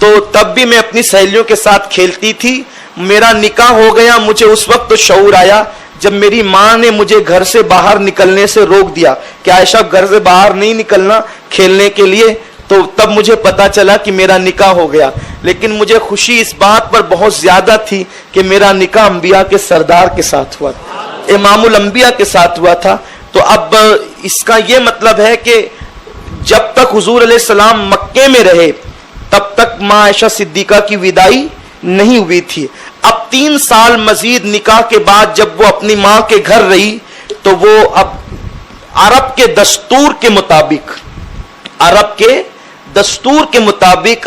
تو تب بھی میں اپنی سہیلیوں کے ساتھ کھیلتی تھی. میرا نکاح ہو گیا, مجھے اس وقت تو شعور آیا جب میری ماں نے مجھے گھر سے باہر نکلنے سے روک دیا کہ عائشہ گھر سے باہر نہیں نکلنا کھیلنے کے لیے. تو تب مجھے پتا چلا کہ میرا نکاح ہو گیا. لیکن مجھے خوشی اس بات پر بہت زیادہ تھی کہ میرا نکاح انبیاء کے سردار کے ساتھ ہوا تھا, امام الانبیاء کے ساتھ ہوا تھا. تو اب اس کا یہ مطلب ہے کہ جب تک حضور علیہ السلام مکے میں رہے تب تک ماں عائشہ صدیقہ کی وداعی نہیں ہوئی تھی. اب 3 سال مزید نکاح کے بعد جب وہ اپنی ماں کے گھر رہی تو وہ اب عرب کے دستور کے مطابق,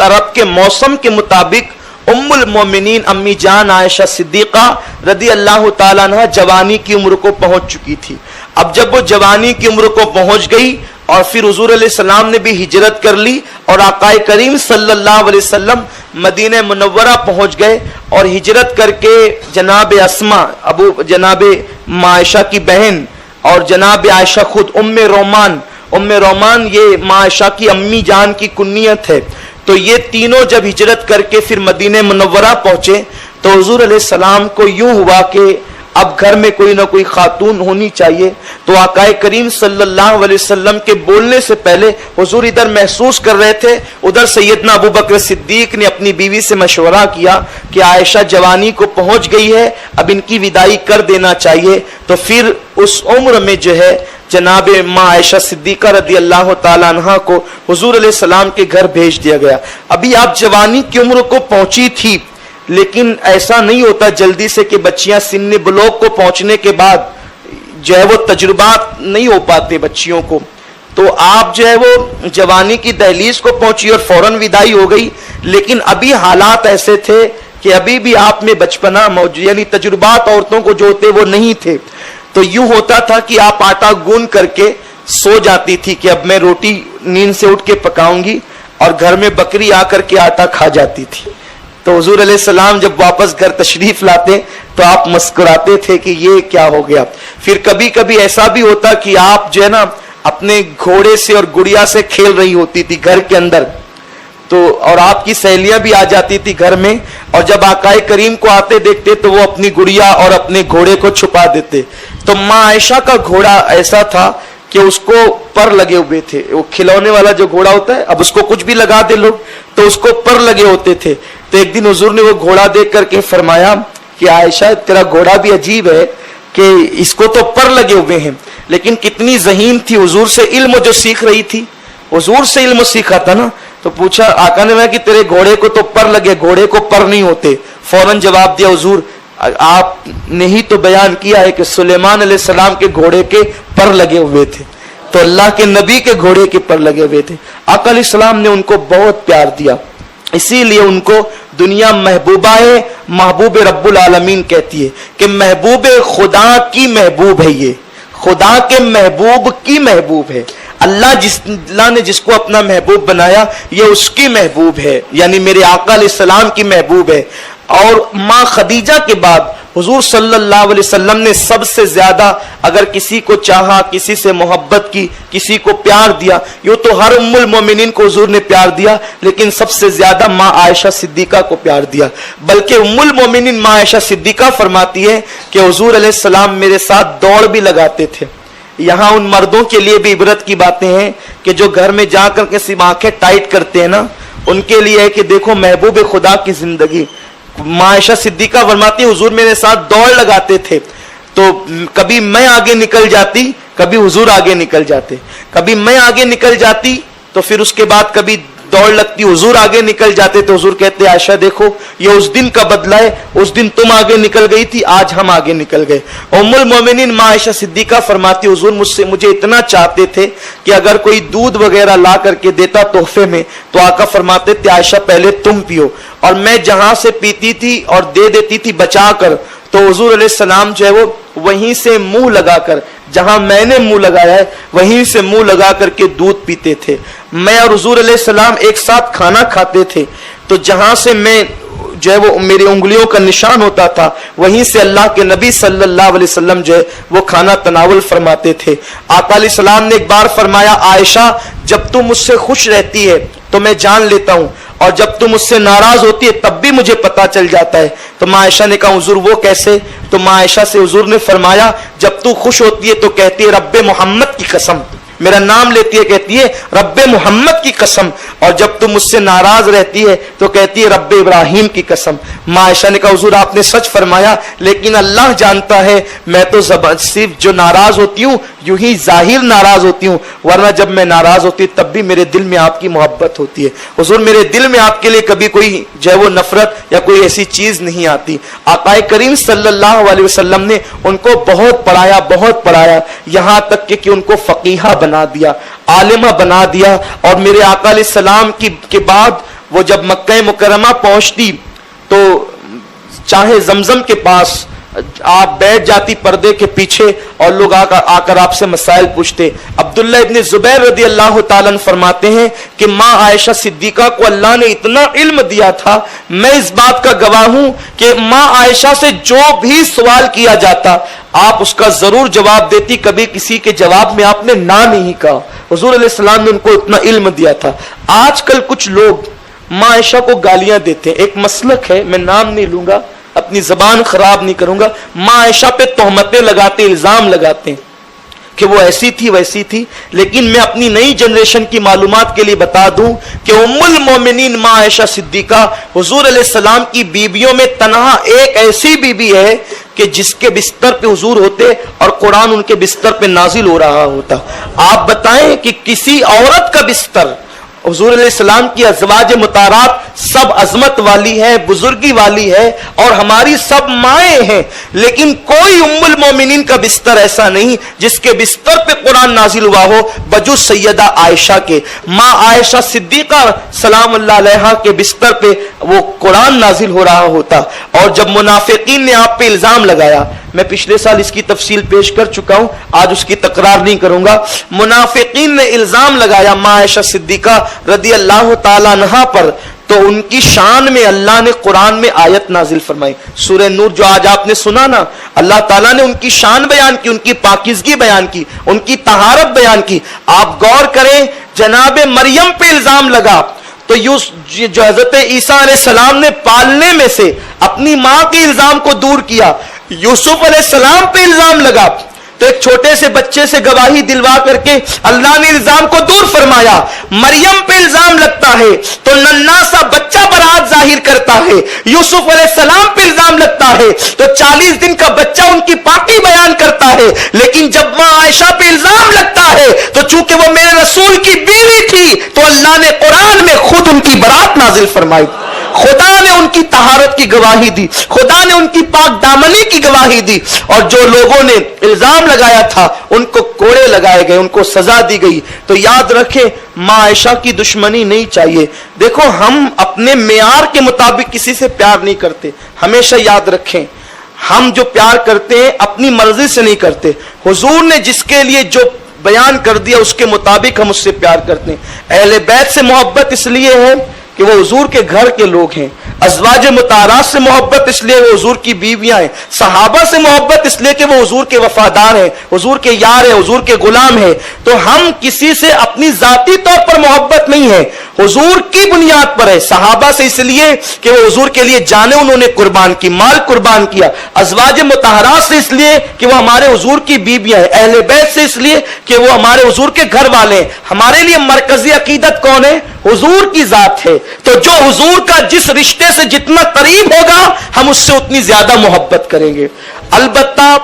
عرب کے موسم کے مطابق ام المومنین امی جان عائشہ صدیقہ رضی اللہ تعالیٰ عنہ جوانی کی عمر کو پہنچ چکی تھی. اب جب وہ جوانی کی عمر کو پہنچ گئی اور پھر حضور علیہ السلام نے بھی ہجرت کر لی اور آقا کریم صلی اللہ علیہ وسلم مدینہ منورہ پہنچ گئے اور ہجرت کر کے جناب اسما جناب عائشہ کی بہن اور جناب عائشہ خود ام رومان یہ ماں عائشہ کی امی جان کی کنیت ہے. تو یہ تینوں جب ہجرت کر کے پھر مدینہ منورہ پہنچے تو حضور علیہ السلام کو یوں ہوا کہ اب گھر میں کوئی نہ کوئی خاتون ہونی چاہیے. تو آقا کریم صلی اللہ علیہ وسلم کے بولنے سے پہلے حضور ادھر محسوس کر رہے تھے, ادھر سیدنا ابو بکر صدیق نے اپنی بیوی سے مشورہ کیا کہ عائشہ جوانی کو پہنچ گئی ہے, اب ان کی وداعی کر دینا چاہیے. تو پھر اس عمر میں جو ہے جناب ماں عائشہ صدیقہ رضی اللہ تعالیٰ عنہ کو حضور علیہ السلام کے گھر بھیج دیا گیا. ابھی آپ جوانی کی عمر کو پہنچی تھی, لیکن ایسا نہیں ہوتا جلدی سے کہ بچیاں سن بلوغ کو پہنچنے کے بعد جو ہے وہ تجربات نہیں ہو پاتے بچیوں کو. تو آپ جو ہے وہ جوانی کی دہلیز کو پہنچی اور فوراً وداعی ہو گئی, لیکن ابھی حالات ایسے تھے کہ ابھی بھی آپ میں بچپنا موجود, یعنی تجربات عورتوں کو جو ہوتے وہ نہیں تھے. تو یوں ہوتا تھا کہ آپ آٹا گوند کر کے سو جاتی تھی کہ اب میں روٹی نیند سے اٹھ کے پکاؤں گی, اور گھر میں بکری آ کر کے آٹا کھا جاتی تھی. تو حضور علیہ السلام جب واپس گھر تشریف لاتے تو آپ مسکراتے تھے کہ یہ کیا ہو گیا. پھر کبھی کبھی ایسا بھی ہوتا کہ آپ جو ہے نا اپنے گھوڑے سے اور گڑیا سے کھیل رہی ہوتی تھی گھر کے اندر, تو اور آپ کی سہیلیاں بھی آ جاتی تھی گھر میں, اور جب آقا کریم کو آتے دیکھتے تو وہ اپنی گڑیا اور اپنے گھوڑے کو چھپا دیتے. تو ماں عائشہ کا گھوڑا ایسا تھا کہ اس کو پر لگے ہوئے تھے, وہ کھلونے والا جو گھوڑا ہوتا ہے, اب اس کو کچھ بھی لگا دے لوگ تو اس کو پر لگے ہوتے تھے. تو ایک دن حضور نے وہ گھوڑا دیکھ کر کے فرمایا کہ عائشہ تیرا گھوڑا بھی عجیب ہے کہ اس کو تو پر لگے ہوئے ہیں, لیکن کتنی ذہین تھی, حضور سے علم جو سیکھ رہی تھی, حضور سے علم سیکھا تھا نا. تو پوچھا آقا نے کہ تیرے گھوڑے کو تو پر لگے, گھوڑے کو پر نہیں ہوتے. فوراً جواب دیا حضور آپ نے ہی تو بیان کیا ہے کہ سلیمان علیہ السلام کے گھوڑے کے پر لگے ہوئے تھے, تو اللہ کے نبی کے گھوڑے کے پر لگے ہوئے تھے. آقا علیہ السلام نے ان کو بہت پیار دیا, اسی لیے ان کو دنیا محبوبہ ہے, محبوب رب العالمین کہتی ہے کہ محبوب خدا کی محبوب ہے, یہ خدا کے محبوب کی محبوب ہے. اللہ نے جس کو اپنا محبوب بنایا یہ اس کی محبوب ہے, یعنی میرے آقا علیہ السلام کی محبوب ہے. اور ماں خدیجہ کے بعد حضور صلی اللہ علیہ وسلم نے سب سے زیادہ اگر کسی کو چاہا, کسی سے محبت کی, کسی کو پیار دیا, یوں تو ہر ام المومنین کو حضور نے پیار دیا, لیکن سب سے زیادہ ماں عائشہ صدیقہ کو پیار دیا. بلکہ ام المومنین ماں عائشہ صدیقہ فرماتی ہے کہ حضور علیہ السلام میرے ساتھ دوڑ بھی لگاتے تھے. یہاں ان مردوں کے لیے بھی عبرت کی باتیں ہیں کہ جو گھر میں جا کر کے صرف آنکھیں ٹائٹ کرتے ہیں نا, ان کے لیے ہے کہ دیکھو محبوب خدا کی زندگی. ماں عائشہ صدیقہ فرماتی حضور میرے ساتھ دوڑ لگاتے تھے, تو کبھی میں آگے نکل جاتی, کبھی حضور آگے نکل جاتے, کبھی میں آگے نکل جاتی تو پھر اس کے بعد کبھی دوڑ لگتی, حضور آگے نکل جاتے تو حضور کہتے عائشہ دیکھو یہ اس دن کا بدلہ ہے, اس دن تم آگے نکل گئی تھی, آج ہم آگے نکل گئے. ام المومنین ماں عائشہ صدیقہ فرماتی حضور مجھے اتنا چاہتے تھے کہ اگر کوئی دودھ وغیرہ لا کر کے دیتا تحفے میں تو آقا فرماتے تھے عائشہ پہلے تم پیو, اور میں جہاں سے پیتی تھی اور دے دیتی تھی بچا کر, تو حضور علیہ السلام جو ہے وہ وہیں سے منہ لگا کر, جہاں میں نے منہ لگایا ہے وہیں سے منہ لگا کر کے دودھ پیتے تھے. میں اور حضور علیہ السلام ایک ساتھ کھانا کھاتے تھے, تو جہاں سے میں جو ہے وہ میری انگلیوں کا نشان ہوتا تھا وہیں سے اللہ کے نبی صلی اللہ علیہ وسلم جو ہے وہ کھانا تناول فرماتے تھے. آقا علیہ السلام نے ایک بار فرمایا عائشہ جب تم مجھ سے خوش رہتی ہے تو میں جان لیتا ہوں, اور جب تم مجھ سے ناراض ہوتی ہے تب بھی مجھے پتا چل جاتا ہے. تو ماں عائشہ نے کہا حضور وہ کیسے؟ تو ماں عائشہ سے حضور نے فرمایا جب تو خوش ہوتی ہے تو کہتی ہے رب محمد کی قسم, میرا نام لیتی ہے کہتی ہے رب محمد کی قسم, اور جب تم مجھ سے ناراض رہتی ہے تو کہتی ہے رب ابراہیم کی قسم. ماں عائشہ نے کہا حضور آپ نے سچ فرمایا, لیکن اللہ جانتا ہے میں تو صرف جو ناراض ہوتی ہوں یوں ہی ظاہر ناراض ہوتی ہوں, ورنہ جب میں ناراض ہوتی ہوں تب بھی میرے دل میں آپ کی محبت ہوتی ہے. حضور میرے دل میں آپ کے لیے کبھی کوئی جو ہے وہ نفرت یا کوئی ایسی چیز نہیں آتی. آقا کریم صلی اللہ علیہ وسلم نے ان کو بہت پڑھایا, یہاں تک کہ ان کو فقیہہ بنا دیا, عالمہ بنا دیا. اور میرے آقا علیہ السلام کے بعد وہ جب مکہ مکرمہ پہنچتی تو چاہے زمزم کے پاس آپ بیٹھ جاتی پردے کے پیچھے, اور لوگ آ کر آپ سے مسائل پوچھتے. عبداللہ ابن زبیر رضی اللہ تعالیٰ عنہ فرماتے ہیں کہ ماں عائشہ صدیقہ کو اللہ نے اتنا علم دیا تھا, میں اس بات کا گواہ ہوں کہ ماں عائشہ سے جو بھی سوال کیا جاتا آپ اس کا ضرور جواب دیتی, کبھی کسی کے جواب میں آپ نے نہ نہیں کہا. حضور علیہ السلام نے ان کو اتنا علم دیا تھا. آج کل کچھ لوگ ماں عائشہ کو گالیاں دیتے ہیں, ایک مسلک ہے, میں نام نہیں لوں گا, اپنی زبان خراب نہیں کروں گا, ماں عائشہ پہ تہمتیں لگاتے, الزام لگاتے ہیں کہ وہ ایسی تھی ویسی تھی. لیکن میں اپنی نئی جنریشن کی معلومات کے لیے بتا دوں کہ ام المومنین ماں عائشہ صدیقہ حضور علیہ السلام کی بیویوں میں تنہا ایک ایسی بیوی ہے کہ جس کے بستر پہ حضور ہوتے اور قرآن ان کے بستر پہ نازل ہو رہا ہوتا. آپ بتائیں کہ کسی عورت کا بستر, حضور علیہ السلام کی ازواج مطہرات سب عظمت والی ہے, بزرگی والی ہے, اور ہماری سب مائیں ہیں, لیکن کوئی ام المومنین کا بستر ایسا نہیں جس کے بستر پہ قرآن نازل ہوا ہو بجز سیدہ عائشہ کے. ماں عائشہ صدیقہ سلام اللہ علیہا کے بستر پہ وہ قرآن نازل ہو رہا ہوتا. اور جب منافقین نے آپ پہ الزام لگایا, میں پچھلے سال اس کی تفصیل پیش کر چکا ہوں, آج اس کی تکرار نہیں کروں گا. منافقین نے الزام لگایا ماں عائشہ صدیقہ رضی اللہ تعالی عنہا پر, تو ان کی شان میں اللہ نے قرآن میں آیت نازل فرمائی, سورہ نور جو آج آپ نے سنا نا, اللہ تعالیٰ نے ان کی شان بیان کی, ان کی پاکیزگی بیان کی, ان کی طہارت بیان کی. آپ غور کریں, جناب مریم پہ الزام لگا تو جو حضرت عیسیٰ علیہ السلام نے پالنے میں سے اپنی ماں کے الزام کو دور کیا. یوسف علیہ السلام پہ الزام لگا تو ایک چھوٹے سے بچے سے گواہی دلوا کر کے اللہ نے الزام کو دور فرمایا. مریم پہ الزام لگتا ہے تو ننھا سا بچہ برات ظاہر کرتا ہے. یوسف علیہ السلام پہ الزام لگتا ہے تو 40 دن کا بچہ ان کی پاکی بیان کرتا ہے. لیکن جب ماں عائشہ پہ الزام لگتا ہے تو چونکہ وہ میرے رسول کی بیوی تھی تو اللہ نے قرآن میں خود ان کی برات نازل فرمائی. خدا نے ان کی طہارت کی گواہی دی, خدا نے ان کی پاک دامنی کی گواہی دی, اور جو لوگوں نے الزام لگایا تھا ان کو کوڑے لگائے گئے, ان کو سزا دی گئی. تو یاد رکھیں ماں عائشہ کی دشمنی نہیں چاہیے. دیکھو ہم اپنے معیار کے مطابق کسی سے پیار نہیں کرتے, ہمیشہ یاد رکھیں ہم جو پیار کرتے ہیں اپنی مرضی سے نہیں کرتے. حضور نے جس کے لیے جو بیان کر دیا اس کے مطابق ہم اس سے پیار کرتے ہیں. اہل بیت سے محبت اس لیے ہے کہ وہ حضور کے گھر کے لوگ ہیں, ازواج مطہرات سے محبت اس لیے وہ حضور کی بیویاں ہیں, صحابہ سے محبت اس لیے کہ وہ حضور کے وفادار ہیں, حضور کے یار ہیں, حضور کے غلام ہیں. تو ہم کسی سے اپنی ذاتی طور پر محبت نہیں ہے, حضور کی بنیاد پر ہے. صحابہ سے اس لیے کہ وہ حضور کے لیے جانیں انہوں نے قربان کی, مال قربان کیا. ازواج مطہرات سے اس لیے کہ وہ ہمارے حضور کی بیویاں ہیں. اہل بیت سے اس لیے کہ وہ ہمارے حضور کے گھر والے ہیں. ہمارے لیے مرکزی عقیدت کون ہے؟ حضور کی ذات ہے. تو جو حضور کا جس رشتے سے جتنا قریب ہوگا ہم اس سے اتنی زیادہ محبت کریں گے. البتہ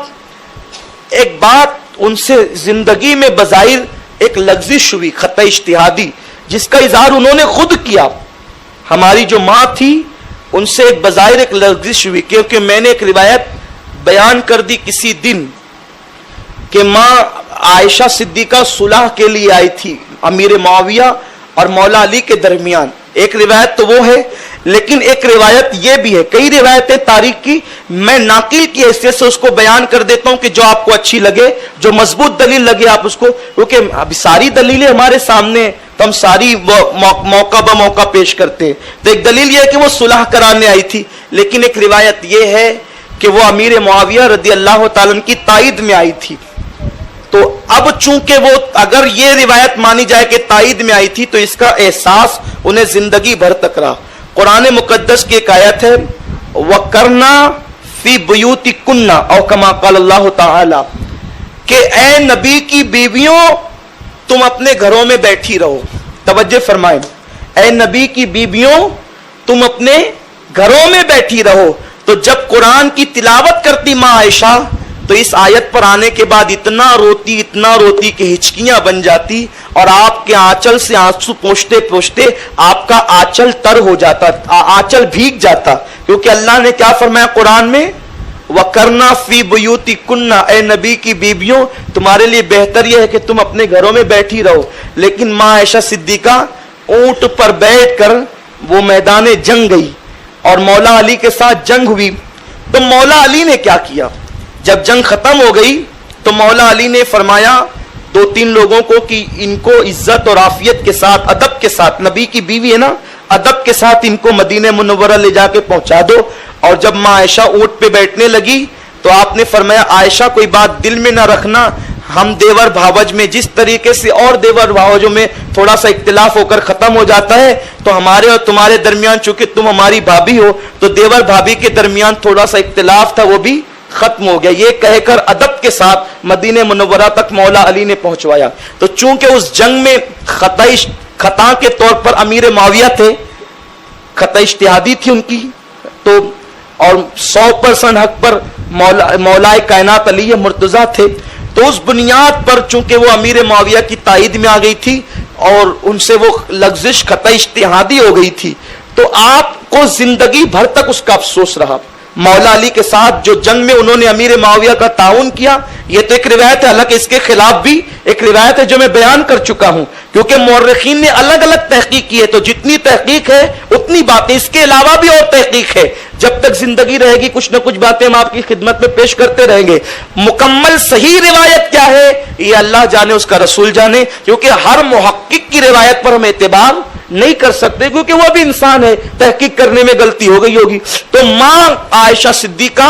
ایک بات, ان سے زندگی میں بظاہر ایک لغزش ہوئی, خطہ اجتہادی, جس کا اظہار انہوں نے خود کیا. ہماری جو ماں تھی ان سے ایک بظاہر ایک لغزش ہوئی, کیونکہ میں نے ایک روایت بیان کر دی کسی دن کہ ماں عائشہ صدیقہ صلح کے لیے آئی تھی امیر معاویہ اور مولا علی کے درمیان. ایک روایت تو وہ ہے, لیکن ایک روایت یہ بھی ہے, کئی روایتیں تاریخ کی, میں ناقل کی حیثیت سے اس کو بیان کر دیتا ہوں کہ جو آپ کو اچھی لگے, جو مضبوط دلیل لگے آپ اس کو, کیونکہ ابھی ساری دلیلیں ہمارے سامنے ہیں تو ہم ساری موقع بہ موقع پیش کرتے ہیں. تو ایک دلیل یہ ہے کہ وہ صلح کرانے آئی تھی, لیکن ایک روایت یہ ہے کہ وہ امیر معاویہ رضی اللہ تعالیٰ عنہ کی تائید میں آئی تھی. تو اب چونکہ وہ اگر یہ روایت مانی جائے کہ تائید میں آئی تھی تو اس کا احساس انہیں زندگی بھر تک رہا. قرآن مقدس کی ایک آیت ہے وَقَرْنَا فِي بُيُوتِكُنَّ او کما قال اللہ تعالی کہ اے نبی کی بیویوں تم اپنے گھروں میں بیٹھی رہو. توجہ فرمائیں, اے نبی کی بیویوں تم اپنے گھروں میں بیٹھی رہو. تو جب قرآن کی تلاوت کرتی ماں عائشہ تو اس آیت پر آنے کے بعد اتنا روتی کہ ہچکیاں بن جاتی اور آپ کے آنچل سے آنسو پوچھتے پوچھتے آپ کا آنچل تر ہو جاتا, آنچل بھیگ جاتا, کیونکہ اللہ نے کیا فرمایا قرآن میں وَقَرْنَا فِي بُيُوتِكُنَّ اے نبی کی بیبیوں تمہارے لیے بہتر یہ ہے کہ تم اپنے گھروں میں بیٹھی رہو. لیکن ماں عائشہ صدیقہ اونٹ پر بیٹھ کر وہ میدان جنگ گئی اور مولا علی کے ساتھ جنگ ہوئی. تو مولا علی نے کیا کیا, جب جنگ ختم ہو گئی تو مولا علی نے فرمایا 2-3 لوگوں کو کہ ان کو عزت اور عافیت کے ساتھ ادب کے ساتھ, نبی کی بیوی ہے نا, ادب کے ساتھ ان کو مدینہ منورہ لے جا کے پہنچا دو. اور جب ماں عائشہ اونٹ پہ بیٹھنے لگی تو آپ نے فرمایا عائشہ کوئی بات دل میں نہ رکھنا, ہم دیور بھاوج میں جس طریقے سے اور دیور بھاوجوں میں تھوڑا سا اختلاف ہو کر ختم ہو جاتا ہے تو ہمارے اور تمہارے درمیان چونکہ تم ہماری بھابھی ہو تو دیور بھابھی کے درمیان تھوڑا سا اختلاف تھا وہ بھی ختم ہو گیا. یہ کہہ کر ادب کے ساتھ مدینہ منورہ تک مولا علی نے پہنچوایا. تو چونکہ اس جنگ میں خطا کے طور پر امیر معاویہ تھے, خطا اجتہادی تھی ان کی, تو اور 100% حق پر مولا کائنات علی مرتضیٰ تھے. تو اس بنیاد پر چونکہ وہ امیر معاویہ کی تائید میں آ گئی تھی اور ان سے وہ لغزش خطا اجتہادی ہو گئی تھی تو آپ کو زندگی بھر تک اس کا افسوس رہا. مولا علی کے ساتھ جو جنگ میں انہوں نے امیر معاویہ کا تعاون کیا, یہ تو ایک روایت ہے, حالانکہ اس کے خلاف بھی ایک روایت ہے جو میں بیان کر چکا ہوں, کیونکہ مورخین نے الگ الگ تحقیق کی ہے. تو جتنی تحقیق ہے اتنی باتیں, اس کے علاوہ بھی اور تحقیق ہے. جب تک زندگی رہے گی کچھ نہ کچھ باتیں ہم آپ کی خدمت میں پیش کرتے رہیں گے. مکمل صحیح روایت کیا ہے یہ اللہ جانے, اس کا رسول جانے, کیونکہ ہر محقق کی روایت پر ہم اعتبار نہیں کر سکتے کیونکہ وہ بھی انسان ہے, تحقیق کرنے میں غلطی ہو گئی ہوگی. تو ماں عائشہ صدیقہ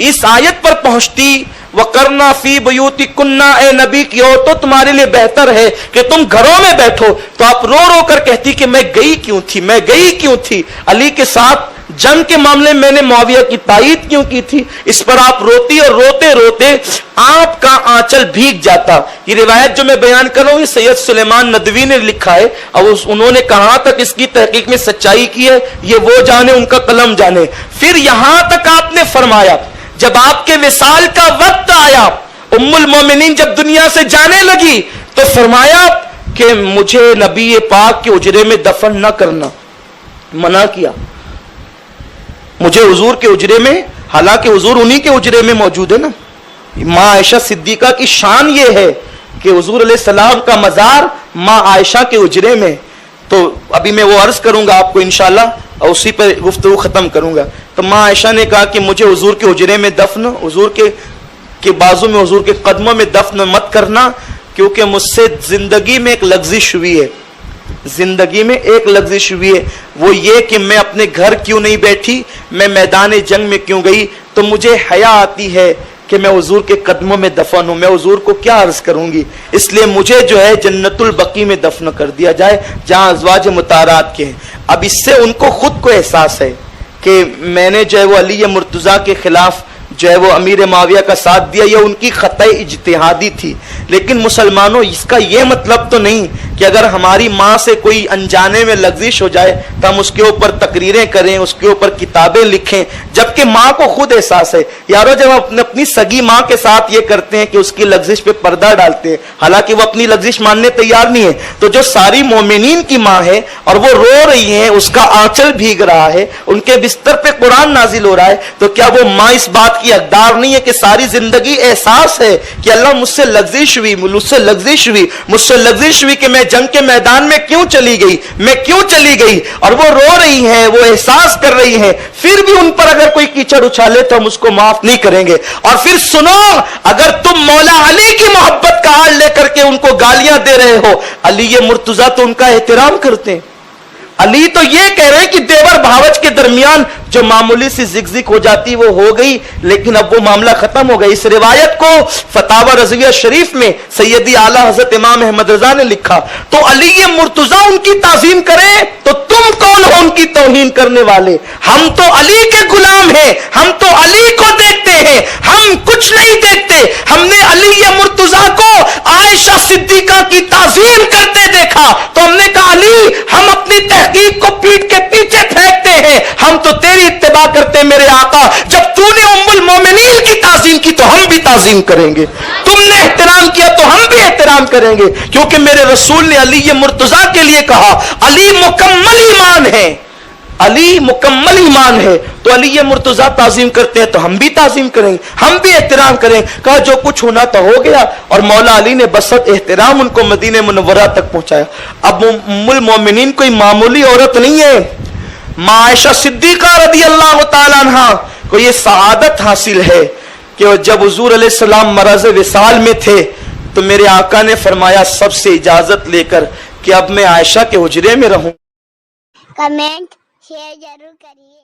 اس آیت پر پہنچتی وَقَرْنَا فِي بُيُوتِكُنَّ اے نبی کی عورتوں تمہارے لیے بہتر ہے کہ تم گھروں میں بیٹھو. تو آپ رو رو کر کہتی کہ میں گئی کیوں تھی علی کے ساتھ جنگ کے معاملے میں نے معاویہ کی تائید کیوں کی تھی. اس پر آپ روتی اور روتے روتے آپ کا آنچل بھیگ جاتا. یہ روایت جو میں بیان کر رہا ہوں یہ سید سلیمان ندوی نے لکھا ہے, اور انہوں نے کہاں تک اس کی تحقیق میں سچائی کی ہے یہ وہ جانے, ان کا قلم جانے. پھر یہاں تک آپ نے فرمایا جب آپ کے وصال کا وقت آیا, ام المومنین جب دنیا سے جانے لگی تو فرمایا کہ مجھے نبی پاک کے اجرے میں دفن نہ کرنا, منع کیا. مجھے حضور کے اجرے میں, حالانکہ حضور انہی کے اجرے میں موجود ہے نا. ماں عائشہ صدیقہ کی شان یہ ہے کہ حضور علیہ السلام کا مزار ماں عائشہ کے اجرے میں. تو ابھی میں وہ عرض کروں گا آپ کو انشاءاللہ اور اسی پر گفتگو ختم کروں گا. تو ماں عائشہ نے کہا کہ مجھے حضور کے اجرے میں دفن, حضور کے بازو میں, حضور کے قدموں میں دفن مت کرنا, کیونکہ مجھ سے زندگی میں ایک لغزش ہوئی ہے, زندگی میں ایک لغزش ہوئی ہے, وہ یہ کہ میں اپنے گھر کیوں نہیں بیٹھی, میں میدان جنگ میں کیوں گئی. تو مجھے حیا آتی ہے کہ میں حضور کے قدموں میں دفن ہوں, میں حضور کو کیا عرض کروں گی, اس لیے مجھے جو ہے جنت البقیع میں دفن کر دیا جائے جہاں ازواج مطہرات کے ہیں. اب اس سے ان کو خود کو احساس ہے کہ میں نے جو ہے وہ علی مرتضیٰ کے خلاف جو ہے وہ امیر معاویہ کا ساتھ دیا, یہ ان کی خطا اجتہادی تھی. لیکن مسلمانوں اس کا یہ مطلب تو نہیں کہ اگر ہماری ماں سے کوئی انجانے میں لغزش ہو جائے تو ہم اس کے اوپر تقریریں کریں, اس کے اوپر کتابیں لکھیں, جبکہ ماں کو خود احساس ہے. یارو جب ہم اپنی سگی ماں کے ساتھ یہ کرتے ہیں کہ اس کی لغزش پہ پردہ ڈالتے ہیں, حالانکہ وہ اپنی لغزش ماننے تیار نہیں ہے, تو جو ساری مومنین کی ماں ہے اور وہ رو رہی ہیں, اس کا آنچل بھیگ رہا ہے, ان کے بستر پہ قرآن نازل ہو رہا ہے, تو کیا وہ ماں اس بات کی حقدار نہیں ہے کہ ساری زندگی احساس ہے کہ اللہ مجھ سے لغزش ہوئی کہ میں جنگ کے میدان میں کیوں چلی گئی, اور وہ رو رہی ہیں, وہ احساس کر رہی ہیں. پھر بھی ان پر اگر کوئی کیچڑ اچھالے تو ہم اس کو معاف نہیں کریں گے. اور پھر سنو, اگر تم مولا علی کی محبت کا حال لے کر کے ان کو گالیاں دے رہے ہو, علی مرتضیٰ تو ان کا احترام کرتے ہیں, علی تو یہ کہہ رہے ہیں کہ دیور بھاوج کے درمیان جو معمولی سی زگزگ ہو جاتی وہ ہو گئی، لیکن اب وہ معاملہ ختم ہو گیا۔ اس روایت کو فتاوی رضویہ شریف میں سیدی اعلیٰ حضرت امام احمد رضا نے لکھا۔ تو علی مرتضیٰ ان کی تعظیم کریں تو تم کون ہو ان کی توہین کرنے والے؟ ہم تو علی کے غلام ہیں، ہم تو علی کو دیکھتے ہیں، ہم کچھ نہیں دیکھتے۔ ہم نے علی مرتضیٰ کو عائشہ صدیقہ کی تعظیم کرتے دیکھا تو ہم نے کہا علی ہم اپنی تحقیق کو پیٹ کے پیچھے پھینکتے ہیں، ہم تو تیری اتباع کرتے ہیں میرے آقا۔ جب تو نے ام المومنین کی تعظیم کی تو ہم بھی تعظیم کریں گے، تم نے احترام کیا تو ہم بھی احترام کریں گے، کیونکہ میرے رسول نے علی مرتضیٰ کے لیے کہا علی مکمل ایمان ہے، علی مکمل ایمان ہے۔ تو علی مرتضیٰ تعظیم کرتے ہیں تو ہم بھی تعظیم کریں گے، ہم بھی احترام کریں۔ کہا جو کچھ ہونا تو ہو گیا، اور مولا علی نے بسط احترام ان کو مدینہ منورہ تک پہنچایا۔ اب ام المومنین کوئی معمولی عورت نہیں ہے، ماں عائشہ صدیقہ رضی اللہ تعالی عنہ کو یہ سعادت حاصل ہے کہ جب حضور علیہ السلام مرض وصال میں تھے تو میرے آقا نے فرمایا سب سے اجازت لے کر کہ اب میں عائشہ کے حجرے میں رہوں۔ کمنٹ شیئر ضرور کریے۔